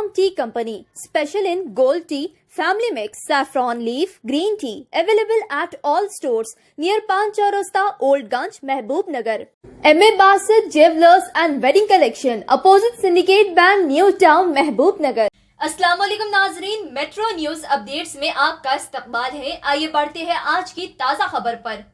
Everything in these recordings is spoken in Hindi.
Strong Tea Company, special in gold tea, family mix, saffron leaf, green tea, available at all stores near Pan Chaurasta, Old Ganj, Mehboob Nagar. M.A. Basit Jewelers and Wedding Collection, opposite Syndicate Bank, New Town, Mehboob Nagar. अस्सलाम वालेकुम नाजरीन, मेट्रो न्यूज अपडेट्स में आपका इस्तकबाल है। आइए बढ़ते हैं आज की ताज़ा खबर पर।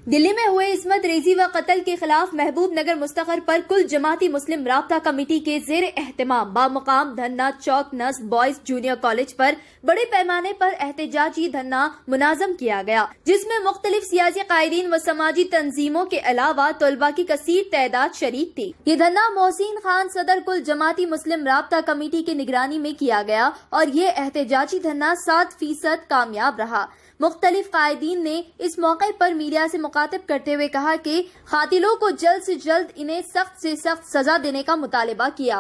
दिल्ली में हुए इस्मत रेजी व कत्ल के खिलाफ महबूब नगर मुस्तखर पर कुल जमाती मुस्लिम राब्ता कमेटी के जेर एहतमाम बामुकाम धरना चौक नस्ब बॉयज जूनियर कॉलेज पर बड़े पैमाने पर एहतजाजी धरना मुनाजम किया गया, जिसमें मुख्तलिफ सियासी कायदीन व समाजी तंजीमों के अलावा तलबा की कसीर तादाद शरीक थी। ये धरना मोहसिन खान सदर कुल जमाती मुस्लिम राब्ता कमेटी की निगरानी में किया गया और ये एहतजाजी धरना 7% कामयाब रहा। मुख्तलिफ कायदीन ने इस मौके पर मीडिया से मुखातिब करते हुए कहा कि कातिलों को जल्द से जल्द इन्हें सख्त से सख्त सजा देने का मुतालबा किया।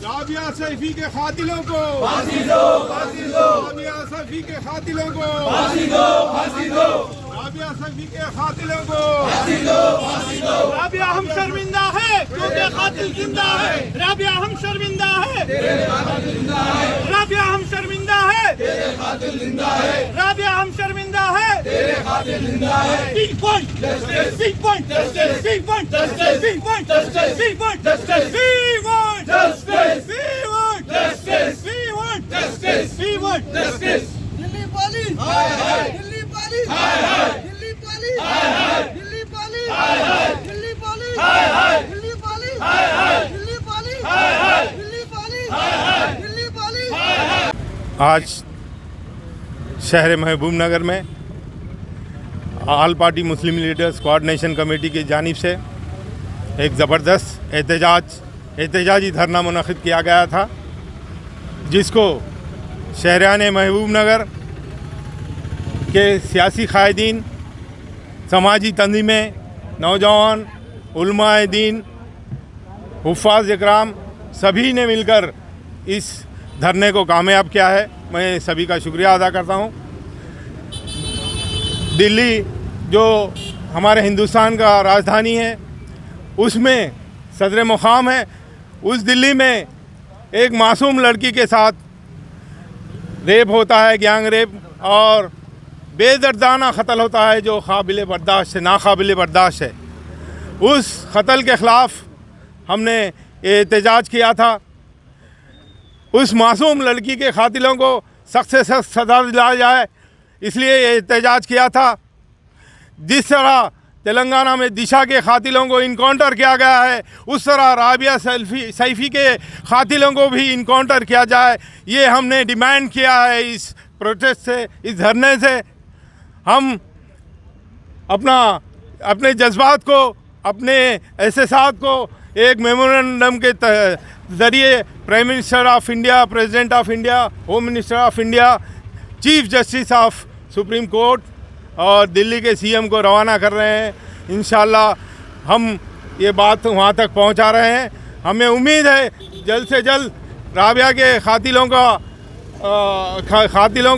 राबिया सैफी के कातिलों को फांसी दो, फांसी दो। राबिया सैफी के कातिलों को फांसी दो, फांसी दो। राबिया सैफी के कातिलों को फांसी दो, फांसी दो। राबिया हम शर्मिंदा है क्योंकि कातिल जिंदा है। राबिया हम शर्मिंदा है, तेरे कातिल जिंदा है। राबिया हम शर्मिंदा है, तेरे कातिल जिंदा है। राबिया हम शर्मिंदा है, तेरे कातिल जिंदा है। Big point justice, big point justice, big point justice, big point justice, big point justice. Justice! We want justice! We want justice! We want justice! Delhi police! Hi hi! Delhi police! Hi hi! Delhi police! Hi hi! Delhi police! Hi hi! Delhi police! Hi hi! Delhi police! Hi hi! Delhi police! Hi hi! Delhi police! Hi hi! Delhi police! आज शहर महबूब नगर में ऑल पार्टी मुस्लिम लीडर्स कोऑर्डिनेशन कमेटी की जानिब से एक ज़बरदस्त एहतजाजी धरना मुनक़िद किया गया था, जिसको शहरान महबूब नगर के सियासी कायदीन, समाजी तंजीमें, नौजवान, उलमाए दीन, हुफ़ाज़ इकराम सभी ने मिलकर इस धरने को कामयाब किया है। मैं सभी का शुक्रिया अदा करता हूँ। दिल्ली जो हमारे हिंदुस्तान का राजधानी है, उसमें सदर मुक़ाम है। उस दिल्ली में एक मासूम लड़की के साथ रेप होता है, गैंग रेप, और बेदर्दाना क़त्ल होता है जो काबिल बर्दाश्त है, नाकाबिल बर्दाश्त है। उस क़त्ल के ख़िलाफ़ हमने एहतजाज किया था। उस मासूम लड़की के कातिलों को सख्त से सख्त सज़ा दिलाया जाए, इसलिए एहतजाज किया था। जिस तरह तेलंगाना में दिशा के कातिलों को इनकाउंटर किया गया है, उस तरह राबिया सैफी के कातिलों को भी इनकाउंटर किया जाए, ये हमने डिमांड किया है। इस प्रोटेस्ट से, इस धरने से हम अपने जज्बात को, अपने एहसास को एक मेमोरेंडम के ज़रिए prime minister of India, president of India, home minister of India, chief justice of supreme court और दिल्ली के सीएम को रवाना कर रहे हैं। इंशाल्लाह हम ये बात वहाँ तक पहुँचा रहे हैं। हमें उम्मीद है जल्द से जल्द राबिया के कातिलों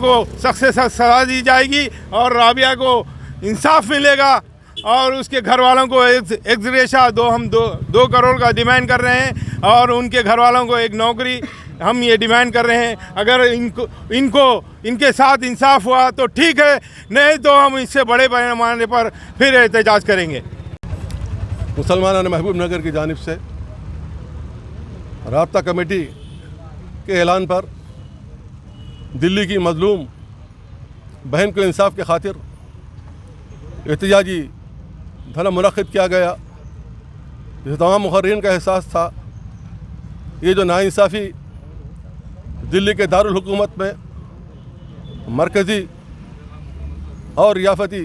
को सख्त से सख्त सज़ा दी जाएगी और राबिया को इंसाफ मिलेगा और उसके घर वालों को एक्सग्रेशिया हम दो करोड़ का डिमांड कर रहे हैं और उनके घर वालों को एक नौकरी हम ये डिमांड कर रहे हैं। अगर इनके साथ इंसाफ हुआ तो ठीक है, नहीं तो हम इससे बड़े पैमाने पर फिर एहतजाज करेंगे। मुसलमान महबूब नगर की जानिब से राब्ता कमेटी के ऐलान पर दिल्ली की मजलूम बहन को इंसाफ के खातिर एहतजाजी धरना मुनक़िद किया गया। जिसे तमाम मुक़र्रीन का एहसास था ये जो नाइंसाफ़ी दिल्ली के दारुल हुकूमत में मरकज़ी और रियासती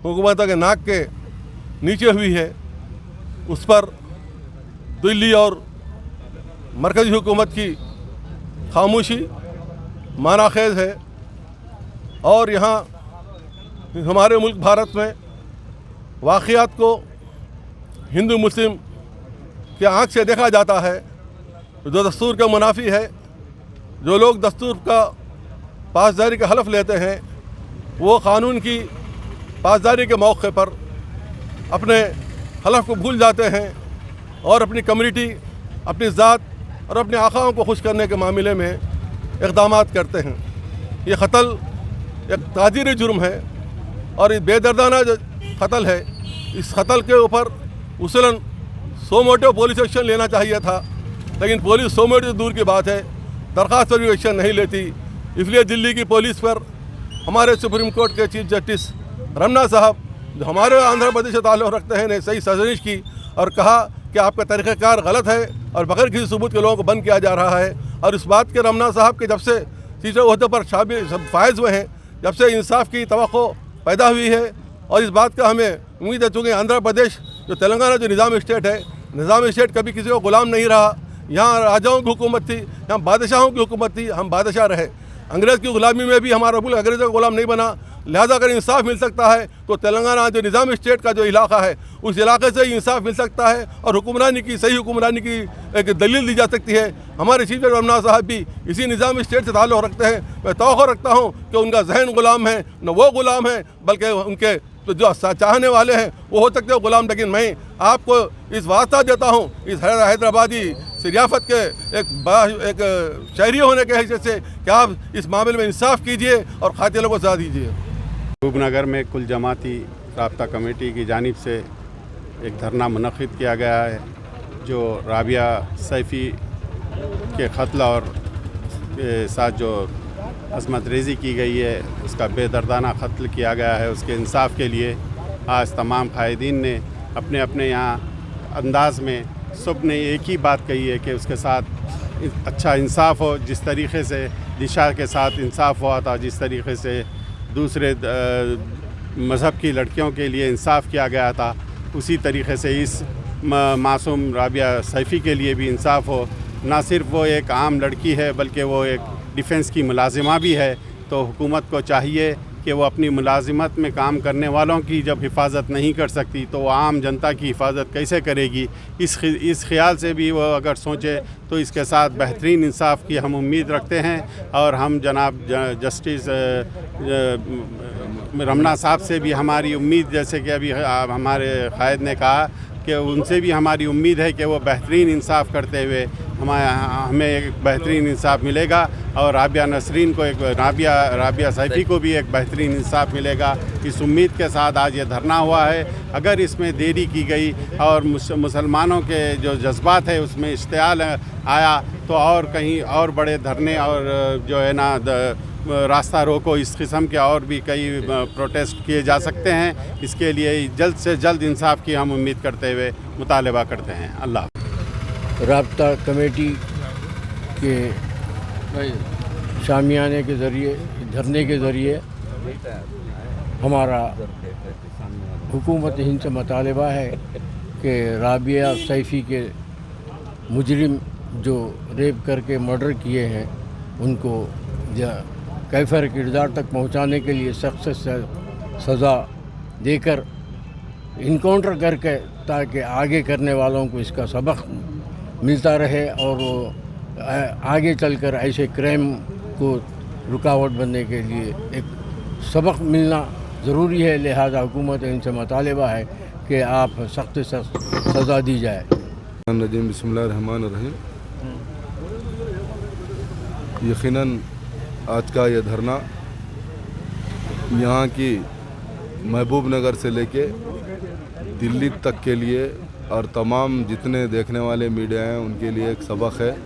हुकूमतों के नाक के नीचे हुई है, उस पर दिल्ली और मरकज़ी हुकूमत की खामोशी मानाखेज़ है। और यहाँ हमारे मुल्क भारत में वाक़ियात को हिंदू मुस्लिम के आँख से देखा जाता है, जो दस्तूर का मुनाफी है। जो लोग दस्तूर का पासदारी का हलफ लेते हैं, वो क़ानून की पासदारी के मौके पर अपने हलफ को भूल जाते हैं और अपनी कम्युनिटी अपनी ज़ात और अपने आकाओं को खुश करने के मामले में इक़दाम करते हैं। ये कत्ल एक ताजीरी जुर्म है और ये बेदर्दाना जो कत्ल है, इस कत्ल के ऊपर उसूलन सो मोटो पुलिस एक्शन लेना चाहिए था, लेकिन पुलिस सो मोटो दूर की बात है, दरख्वास्त पर भी एक्शन नहीं लेती। इसलिए दिल्ली की पुलिस पर हमारे सुप्रीम कोर्ट के चीफ जस्टिस रमना साहब, जो हमारे आंध्र प्रदेश से ताल्लुक़ रखते हैं, ने सही साजिश की और कहा कि आपका तरीक़ाकार गलत है और बगैर किसी सबूत के लोगों को बंद किया जा रहा है। और इस बात के रमना साहब के जब से तीसरे ओहदे पर फायज हुए हैं, जब से इंसाफ की तवक्को पैदा हुई है और इस बात का हमें उम्मीद है, चूँकि आंध्र प्रदेश जो तेलंगाना जो निज़ाम स्टेट है, निज़ाम स्टेट कभी किसी को ग़ुलाम नहीं रहा। यहाँ राजाओं की हुकूमत थी, यहाँ बादशाहों की हुकूमत थी, हम बादशाह रहे। अंग्रेज़ की ग़ुलामी में भी हमारा मुल्क अंग्रेज़ों का ग़ुलाम नहीं बना। लिहाजा अगर इंसाफ मिल सकता है तो तेलंगाना जो निज़ाम स्टेट का जो इलाका है, उस इलाके से ही इंसाफ मिल सकता है और हुक्मरानी की सही हुक्मरानी की एक दलील दी जा सकती है। हमारे चीफ जस्टिस रमना साहब भी इसी निज़ाम स्टेट से ताल्लुक़ रखते हैं। मैं तवक्को रखता हूँ कि उनका जहन ग़ुलाम है, न वो ग़ुलाम है, बल्कि उनके तो जो चाहने वाले हैं वो हो सकते हैं ग़ुलाम। लेकिन मैं आपको इस वास्ता देता हूँ, इस हैदराबादी सियाफत के एक शहरी होने के हैसियत से, कि आप इस मामले में इंसाफ कीजिए और कातिलों को सजा दीजिए। महबूबनगर में कुल जमाती राब्ता कमेटी की जानिब से एक धरना मुनक़िद किया गया है, जो राबिया सैफ़ी के क़त्ल और के साथ जो असमत रेज़ी की गई है, उसका बेदर्दाना क़त्ल किया गया है, उसके इंसाफ के लिए आज तमाम क़ायदीन ने अपने अपने यहाँ अंदाज़ में सब ने एक ही बात कही है कि उसके साथ अच्छा इंसाफ हो। जिस तरीक़े से दिशा के साथ इंसाफ हुआ था, जिस तरीक़े से दूसरे मज़हब की लड़कियों के लिए इंसाफ किया गया था, उसी तरीक़े से इस मासूम राबिया सैफ़ी के लिए भी इंसाफ हो। ना सिर्फ वो एक आम लड़की है, बल्कि वो एक डिफेंस की मुलाजिमा भी है। तो हुकूमत को चाहिए कि वो अपनी मुलाजिमत में काम करने वालों की जब हिफाजत नहीं कर सकती तो आम जनता की हिफाजत कैसे करेगी। इस ख़्याल से भी वो अगर सोचे तो इसके साथ बेहतरीन इंसाफ की हम उम्मीद रखते हैं। और हम जनाब जस्टिस रमना साहब से भी हमारी उम्मीद, जैसे कि अभी हमारे क़ायद ने कहा, कि उनसे भी हमारी उम्मीद है कि वो बेहतरीन इंसाफ करते हुए हमें एक बेहतरीन इंसाफ मिलेगा और राबिया नसरीन को राबिया सैफ़ी को भी एक बेहतरीन इंसाफ मिलेगा। इस उम्मीद के साथ आज ये धरना हुआ है। अगर इसमें देरी की गई और मुसलमानों के जो जज्बात है उसमें इश्तियाल आया तो और कहीं और बड़े धरने और जो है ना रास्ता रोको, इस किस्म के और भी कई प्रोटेस्ट किए जा सकते हैं। इसके लिए जल्द से जल्द इंसाफ की हम उम्मीद करते हुए मुतालबा करते हैं। अल्लाह। राब्ता कमेटी के शामियाने के ज़रिए, धरने के ज़रिए हमारा हुकूमत हिंद से मुतालबा है कि राबिया सैफ़ी के मुजरिम जो रेप करके मर्डर किए हैं उनको कैफर किरदार तक पहुंचाने के लिए सख्त से सज़ा देकर इनकाउंटर करके, ताकि आगे करने वालों को इसका सबक मिलता रहे और वो आगे चलकर ऐसे क्राइम को रुकावट बनने के लिए एक सबक मिलना ज़रूरी है। लिहाजा हुकूमत इनसे मुतालबा है कि आप सख्त से सख्त सज़ा दी जाए। बिस्मिल्लाहिर्रहमानिर्रहीम। यकीनन आज का ये धरना यहाँ की महबूबनगर से लेके दिल्ली तक के लिए और तमाम जितने देखने वाले मीडिया हैं उनके लिए एक सबक है।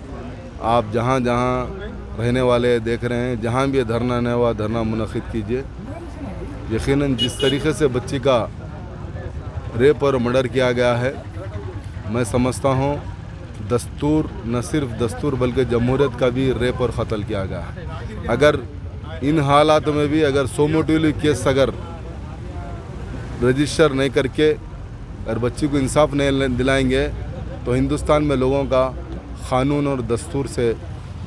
आप जहाँ जहाँ रहने वाले देख रहे हैं, जहाँ भी ये धरना नहीं हुआ धरना मुनक़िद कीजिए। यकीनन जिस तरीके से बच्ची का रेप और मर्डर किया गया है, मैं समझता हूँ दस्तूर, न सिर्फ दस्तूर बल्कि जमहूरियत का भी रेप और क़त्ल किया गया है। अगर इन हालात में भी अगर सोमोटिवली केस अगर रजिस्टर नहीं करके अगर बच्ची को इंसाफ नहीं दिलाएंगे तो हिंदुस्तान में लोगों का क़ानून और दस्तूर से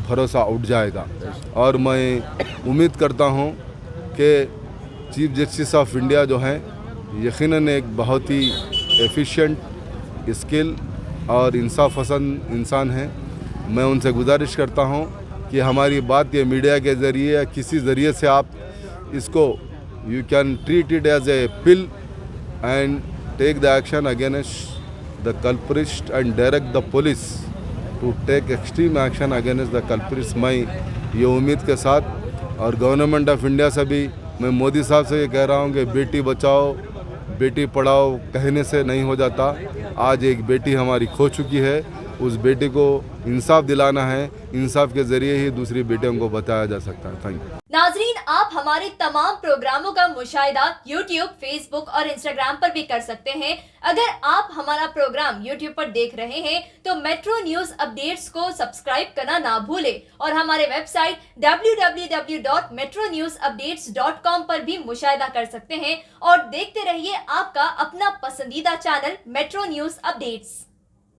भरोसा उठ जाएगा। और मैं उम्मीद करता हूँ कि चीफ जस्टिस ऑफ इंडिया जो हैं यकीनन एक बहुत ही एफिशिएंट, स्किल और इंसाफ पसंद इंसान हैं। मैं उनसे गुजारिश करता हूँ कि हमारी बात ये मीडिया के ज़रिए या किसी ज़रिए से आप इसको you can treat it as a pill and take the action against the culprit and direct the police to take extreme action against the culprits. मैं ये उम्मीद के साथ और गवर्नमेंट ऑफ इंडिया से भी मैं मोदी साहब से ये कह रहा हूँ कि बेटी बचाओ बेटी पढ़ाओ कहने से नहीं हो जाता। आज एक बेटी हमारी खो चुकी है, उस बेटी को इंसाफ दिलाना है, इंसाफ के ज़रिए ही दूसरी बेटियों को बचाया जा सकता है। Thank you. नाजरीन, आप हमारे तमाम प्रोग्रामों का मुशाहिदा YouTube, Facebook और Instagram पर भी कर सकते हैं। अगर आप हमारा प्रोग्राम YouTube पर देख रहे हैं तो मेट्रो न्यूज अपडेट्स को सब्सक्राइब करना ना भूलें और हमारे वेबसाइट www.metronewsupdates.com पर भी मुशाहिदा कर सकते हैं और देखते रहिए आपका अपना पसंदीदा चैनल मेट्रो न्यूज अपडेट्स।